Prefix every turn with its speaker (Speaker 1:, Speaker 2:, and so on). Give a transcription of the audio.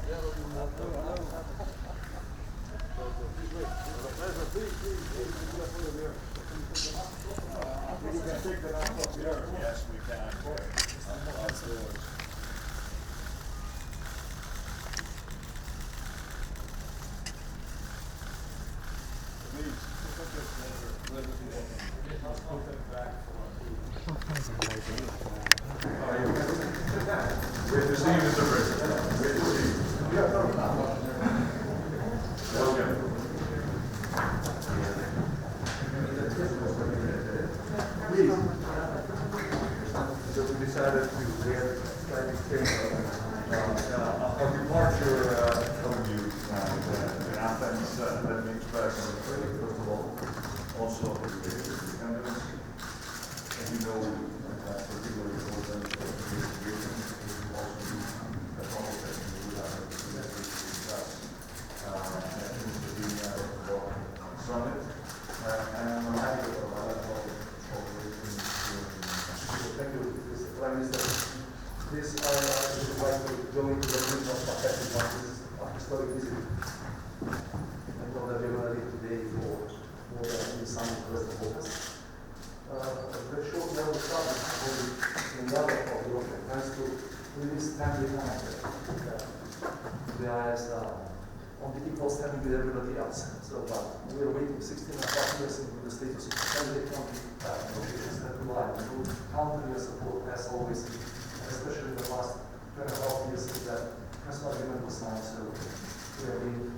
Speaker 1: Yes, we can. Good to see you, Mr. President. Good to see you. Welcome.
Speaker 2: So we decided to get slightly change our departure from you in Athens. Let me express first of all also the candidates. As you know, particularly important for the investigation is also the process that we will have to discuss in the summit. And I'm happy about that. Thank you, Mr. Prime Minister. This is like to go into the room of affected parties of historic visit. I know that we're going to leave today for more than some of the rest of August. The short level start in the other of the European plans to release timely connected. Whereas on the equal standing with everybody else. So we are waiting 16.5 years in the status of candidate negotiations that rely on counter your support as always, especially in the last 2.5 years since that principal agreement was signed. So we are waiting